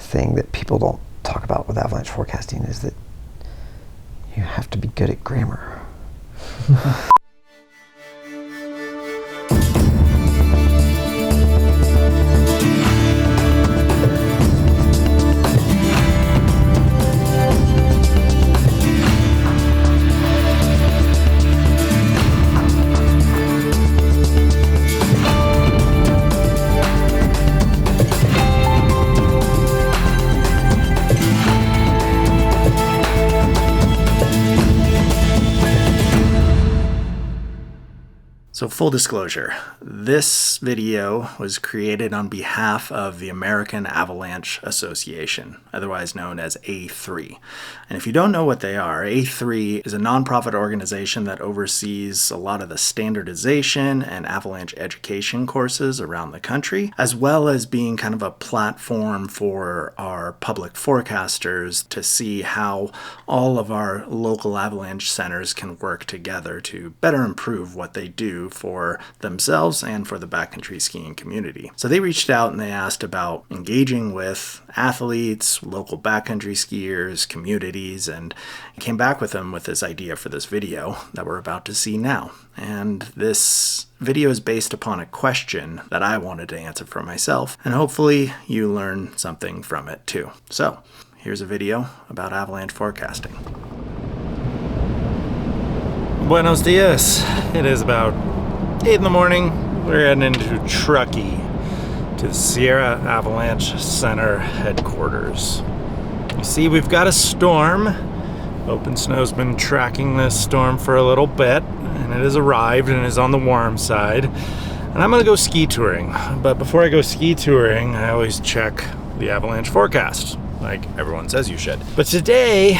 thing that people don't talk about with avalanche forecasting is that you have to be good at grammar. So full disclosure, this video was created on behalf of the American Avalanche Association, otherwise known as A3. And if you don't know what they are, A3 is a nonprofit organization that oversees a lot of the standardization and avalanche education courses around the country, as well as being kind of a platform for our public forecasters to see how all of our local avalanche centers can work together to better improve what they do for themselves and for the backcountry skiing community. So they reached out and they asked about engaging with athletes, local backcountry skiers, communities, and came back with them with this idea for this video that we're about to see now. And this video is based upon a question that I wanted to answer for myself, and hopefully you learn something from it too. So here's a video about avalanche forecasting. Buenos dias. It is about 8 in the morning. We're heading into Truckee to the Sierra Avalanche Center headquarters. You see, we've got a storm. Open Snow's been tracking this storm for a little bit, and it has arrived and is on the warm side. And I'm gonna go ski touring. But before I go ski touring, I always check the avalanche forecast, like everyone says you should. But today,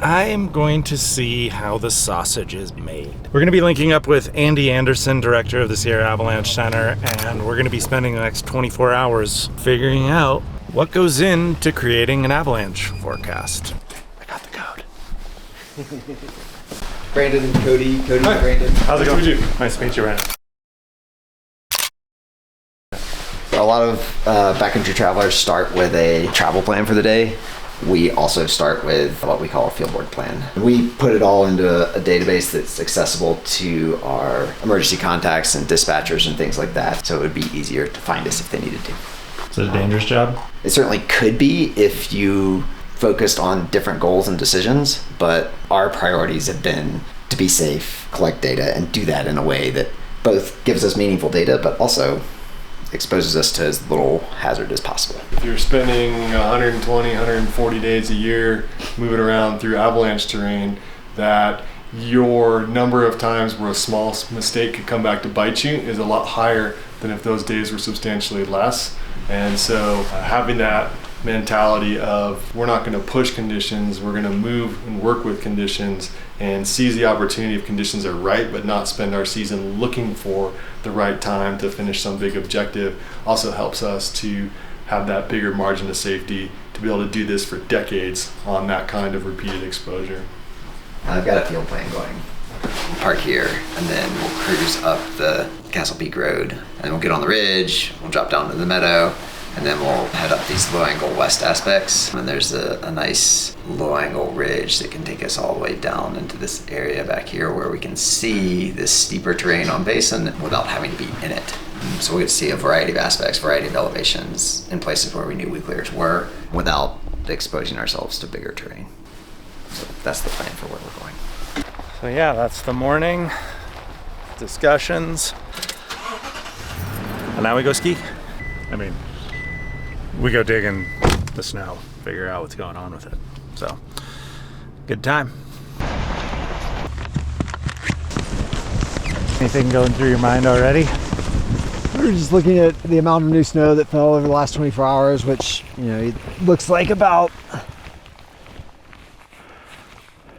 I am going to see how the sausage is made. We're going to be linking up with Andy Anderson, director of the Sierra Avalanche Center, and we're going to be spending the next 24 hours figuring out what goes into creating an avalanche forecast. I got the code. Brandon and Cody. Cody Hi. and Brandon. How's it going? Nice to meet you, Brandon. A lot of backcountry travelers start with a travel plan for the day. We also start with what we call a fieldboard plan. We put it all into a database that's accessible to our emergency contacts and dispatchers and things like that, so it would be easier to find us if they needed to. Is it a dangerous job? It certainly could be if you focused on different goals and decisions, but our priorities have been to be safe, collect data, and do that in a way that both gives us meaningful data, but also exposes us to as little hazard as possible. If you're spending 120, 140 days a year moving around through avalanche terrain, that your number of times where a small mistake could come back to bite you is a lot higher than if those days were substantially less. And so having that mentality of we're not going to push conditions, we're going to move and work with conditions and seize the opportunity if conditions are right, but not spend our season looking for the right time to finish some big objective, also helps us to have that bigger margin of safety to be able to do this for decades on that kind of repeated exposure. I've got a field plan going. We'll park here and then we'll cruise up the Castle Peak Road and we'll get on the ridge, we'll drop down to the meadow, and then we'll head up these low angle west aspects. And there's a nice low angle ridge that can take us all the way down into this area back here where we can see this steeper terrain on basin without having to be in it. So we'll get to see a variety of aspects, variety of elevations in places where we knew weak were without exposing ourselves to bigger terrain. So that's the plan for where we're going. So yeah, that's the morning discussions. And now we go ski. I mean, we go dig in the snow, figure out what's going on with it. So, good time. Anything going through your mind already? We're just looking at the amount of new snow that fell over the last 24 hours, which, you know, it looks like about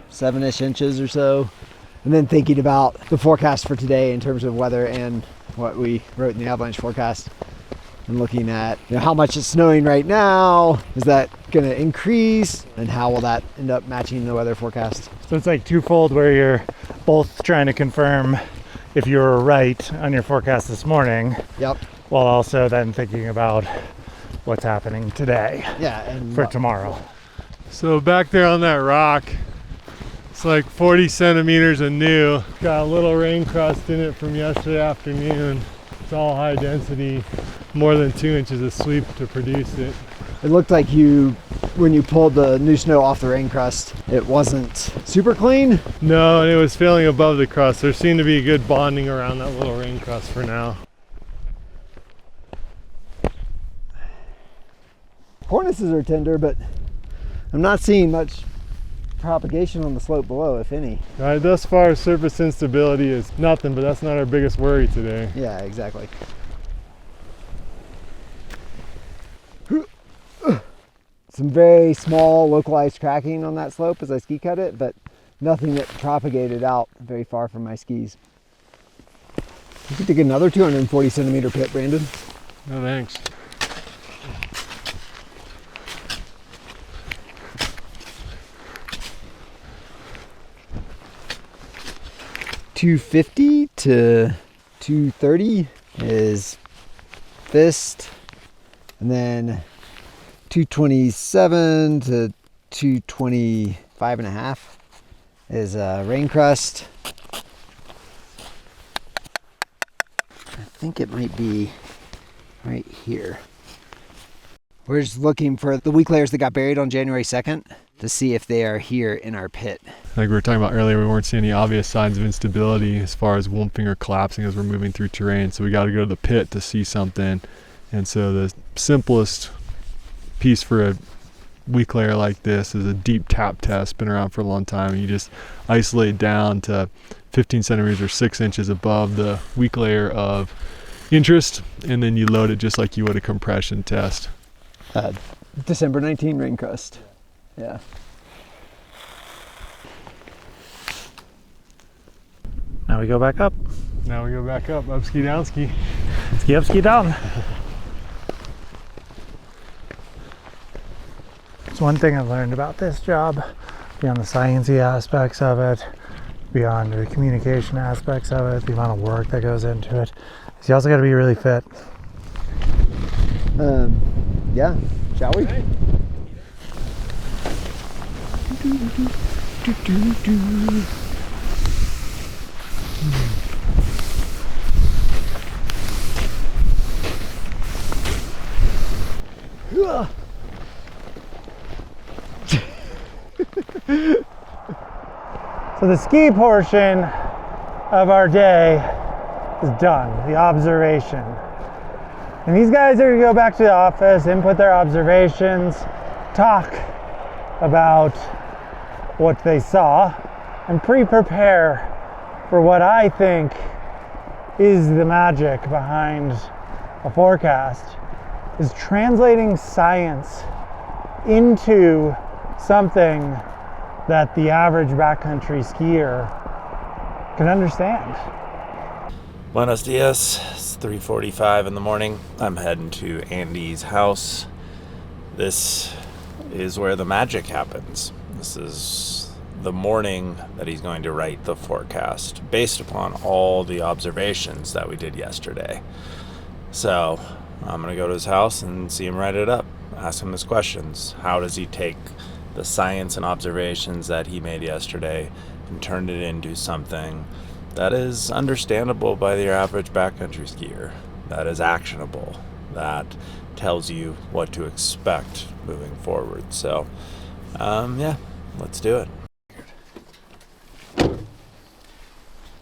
7-ish inches or so. And then thinking about the forecast for today in terms of weather and what we wrote in the avalanche forecast. And looking at, you know, how much it's snowing right now, is that going to increase, and how will that end up matching the weather forecast? So it's like twofold, where you're both trying to confirm if you were right on your forecast this morning. Yep. While also then thinking about what's happening today Yeah, and for tomorrow. So back there on that rock, it's like 40 centimeters of new. Got a little rain crust in it from yesterday afternoon. It's all high density, more than 2 inches of sweep to produce it. It looked like when you pulled the new snow off the rain crust, it wasn't super clean. No, and it was filling above the crust. There seemed to be good bonding around that little rain crust for now. Cornices are tender, but I'm not seeing much propagation on the slope below, if any. All right, thus far surface instability is nothing, but that's not our biggest worry today. Yeah, exactly. Some very small localized cracking on that slope as I ski cut it, but nothing that propagated out very far from my skis. You could take another 240 centimeter pit, Brandon. No thanks. $250 to $230 is fist, and then $227 to $225.5 is rain crust. I think it might be right here. We're just looking for the weak layers that got buried on January 2nd to see if they are here in our pit. Like we were talking about earlier, we weren't seeing any obvious signs of instability as far as wumping or collapsing as we're moving through terrain. So we got to go to the pit to see something. And so the simplest piece for a weak layer like this is a deep tap test. Been around for a long time. And you just isolate down to 15 centimeters or 6 inches above the weak layer of interest, and then you load it just like you would a compression test. December 19 rain crust. Yeah. Now we go back up. Now we go back up ski, down ski. Ski up, ski down. It's one thing I've learned about this job, beyond the sciencey aspects of it, beyond the communication aspects of it, the amount of work that goes into it, is you also got to be really fit. Yeah, shall we? Hey. So the ski portion of our day is done, the observation. And these guys are gonna go back to the office, input their observations, talk about what they saw, and pre-prepare for what I think is the magic behind a forecast, is translating science into something that the average backcountry skier can understand. Buenos dias. It's 3:45 in the morning. I'm heading to Andy's house. This is where the magic happens. This is the morning that he's going to write the forecast based upon all the observations that we did yesterday. So I'm going to go to his house and see him write it up, ask him his questions. How does he take the science and observations that he made yesterday and turn it into something that is understandable by your average backcountry skier, that is actionable, that tells you what to expect moving forward. So, yeah, let's do it. We'll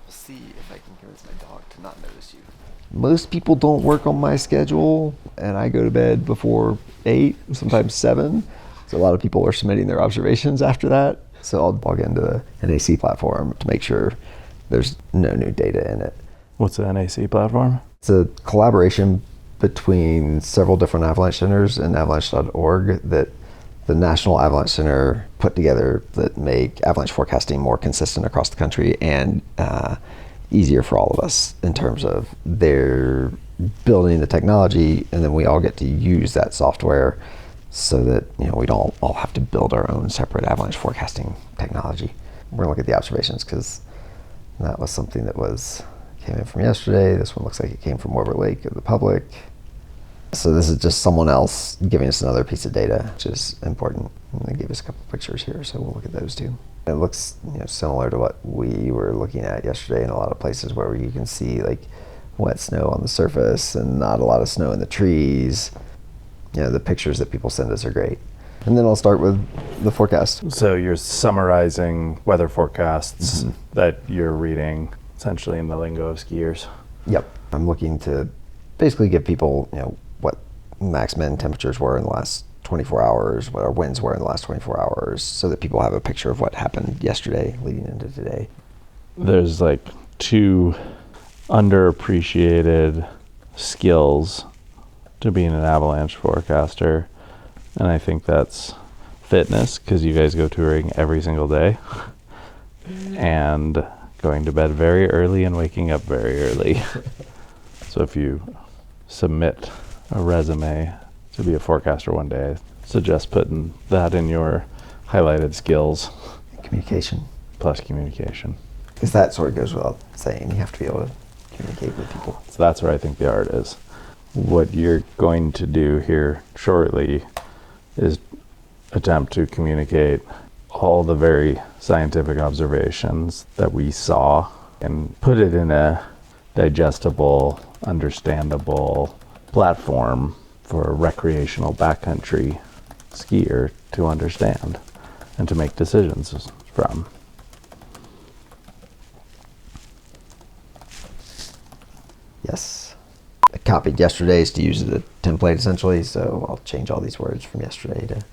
see if I can convince my dog to not notice you. Most people don't work on my schedule, and I go to bed before 8, sometimes 7. So a lot of people are submitting their observations after that. So I'll log into the NAC platform to make sure there's no new data in it. What's the NAC platform? It's a collaboration between several different avalanche centers and avalanche.org that the National Avalanche Center put together that make avalanche forecasting more consistent across the country and easier for all of us in terms of their building the technology, and then we all get to use that software so that we don't all have to build our own separate avalanche forecasting technology. We're gonna look at the observations because that was something that came in from yesterday. This one looks like it came from Warburg Lake of the public. So this is just someone else giving us another piece of data, which is important. And they gave us a couple pictures here, so we'll look at those too. It looks similar to what we were looking at yesterday in a lot of places where you can see like wet snow on the surface and not a lot of snow in the trees. The pictures that people send us are great. And then I'll start with the forecast. So you're summarizing weather forecasts that you're reading essentially in the lingo of skiers. Yep. I'm looking to basically give people, what max min temperatures were in the last 24 hours, what our winds were in the last 24 hours, so that people have a picture of what happened yesterday leading into today. There's like two underappreciated skills to being an avalanche forecaster, and I think that's fitness, because you guys go touring every single day, and going to bed very early and waking up very early. So if you submit a resume to be a forecaster one day, I suggest putting that in your highlighted skills. Communication. Plus communication. Because that sort of goes without saying. You have to be able to communicate with people. So that's where I think the art is. What you're going to do here shortly is attempt to communicate all the very scientific observations that we saw and put it in a digestible, understandable platform for a recreational backcountry skier to understand and to make decisions from. Yes. I copied yesterday's to use as a template essentially, so I'll change all these words from yesterday to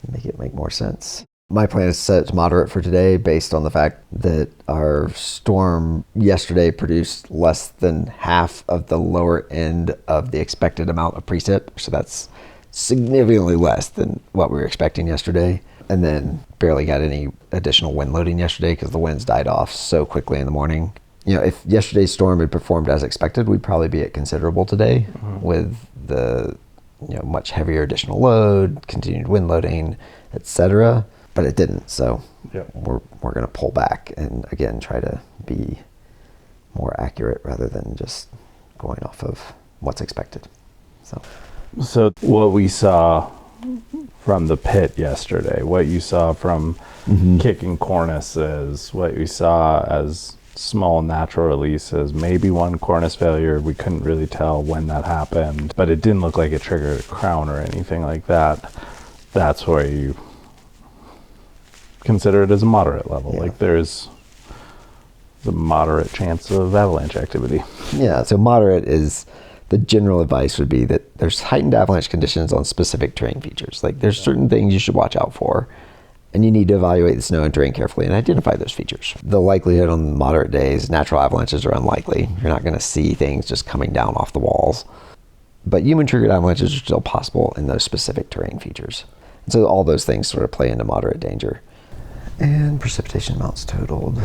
make it make more sense. My plan is set to moderate for today based on the fact that our storm yesterday produced less than half of the lower end of the expected amount of precip. So that's significantly less than what we were expecting yesterday. And then barely got any additional wind loading yesterday because the winds died off so quickly in the morning. If yesterday's storm had performed as expected, we'd probably be at considerable today with the much heavier additional load, continued wind loading, etc. But it didn't, so we're going to pull back and again try to be more accurate rather than just going off of what's expected. So what we saw from the pit yesterday, what you saw from kicking cornices, what we saw as small natural releases, maybe one cornice failure, we couldn't really tell when that happened, but it didn't look like it triggered a crown or anything like that. That's where you consider it as a moderate level. Like there's a moderate chance of avalanche activity. Yeah, so moderate is, the general advice would be that there's heightened avalanche conditions on specific terrain features. Like there's certain things you should watch out for, and you need to evaluate the snow and terrain carefully and identify those features. The likelihood on moderate days, natural avalanches are unlikely. You're not going to see things just coming down off the walls. But human-triggered avalanches are still possible in those specific terrain features. And so all those things sort of play into moderate danger. And precipitation amounts totaled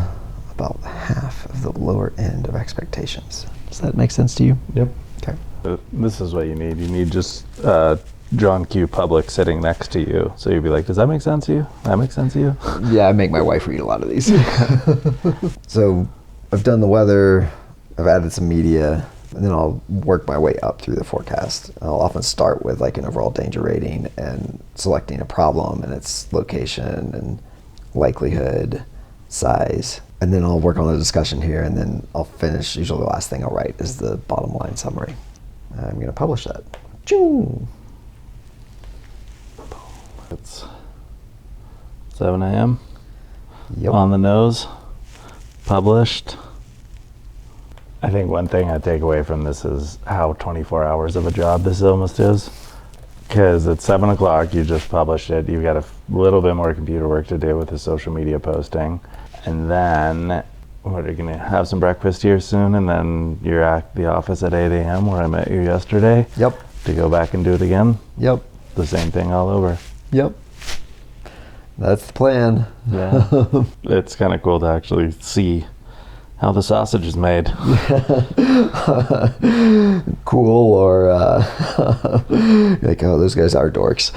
about half of the lower end of expectations. Does that make sense to you? Yep. Okay. This is what you need. You need just John Q. Public sitting next to you. So you'd be like, does that make sense to you? That makes sense to you? Yeah, I make my wife read a lot of these. So I've done the weather, I've added some media, and then I'll work my way up through the forecast. I'll often start with like an overall danger rating and selecting a problem and its location and likelihood, size. And then I'll work on the discussion here, and then I'll finish. Usually the last thing I'll write is the bottom line summary. I'm going to publish that. Choo! It's 7 a.m. Yep. On the nose. Published. I think one thing I take away from this is how 24 hours of a job this almost is. Because at 7 o'clock, you just published it. You've got a little bit more computer work to do with the social media posting. And then, what, are you going to have some breakfast here soon? And then you're at the office at 8 a.m. where I met you yesterday? Yep. To go back and do it again? Yep. The same thing all over? Yep. That's the plan. Yeah. It's kind of cool to actually see how the sausage is made. Cool, or like, oh, those guys are dorks.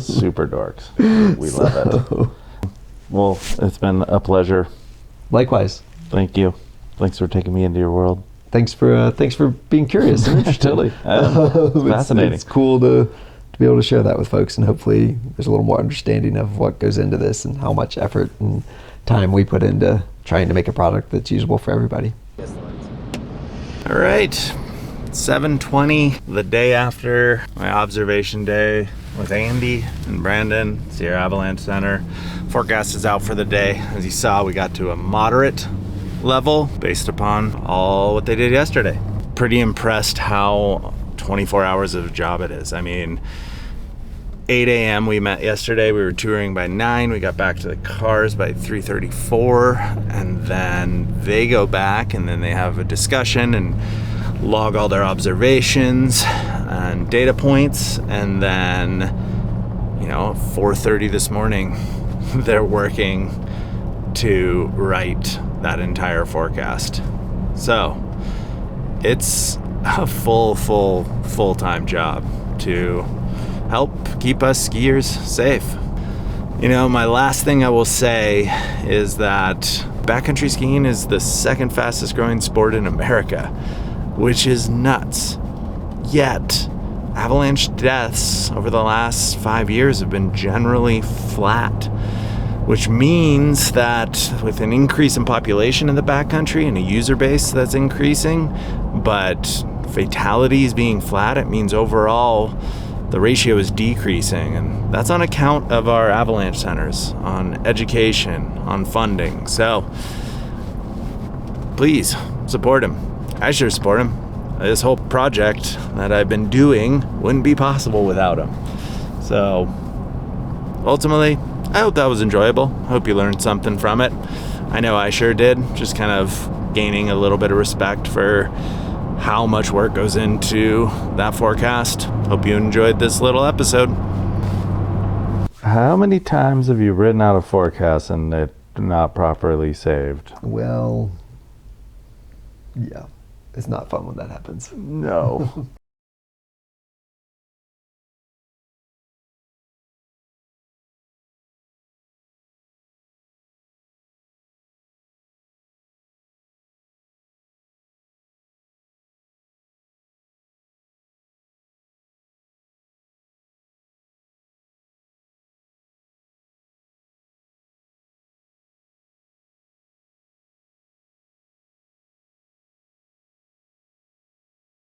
Super dorks. We love it. Well, it's been a pleasure. Likewise. Thank you. Thanks for taking me into your world. thanks for being curious and interested. Totally. It's fascinating. It's cool to be able to share that with folks, and hopefully there's a little more understanding of what goes into this and how much effort and time we put into trying to make a product that's usable for everybody. All right, 7:20, the day after my observation day with Andy and Brandon, Sierra Avalanche Center. Forecast is out for the day. As you saw, we got to a moderate level based upon all what they did yesterday. Pretty impressed how 24 hours of a job it is. I mean, 8 a.m. we met yesterday. We were touring by 9. We got back to the cars by 3:34, and then they go back and then they have a discussion and log all their observations and data points, and then, you know, 4:30 this morning they're working to write that entire forecast. So it's a full-time job to help keep us skiers safe. You know, my last thing I will say is that backcountry skiing is the second fastest growing sport in America, which is nuts. Yet, avalanche deaths over the last 5 years have been generally flat, which means that with an increase in population in the backcountry and a user base that's increasing, but fatalities being flat, it means overall the ratio is decreasing, and that's on account of our avalanche centers, on education, on funding. So please support him. I sure support him. This whole project that I've been doing wouldn't be possible without him. So ultimately, I hope that was enjoyable. I hope you learned something from it. I know I sure did. Just kind of gaining a little bit of respect for how much work goes into that forecast. Hope you enjoyed this little episode. How many times have you written out a forecast and it not properly saved? Well, yeah, it's not fun when that happens. No.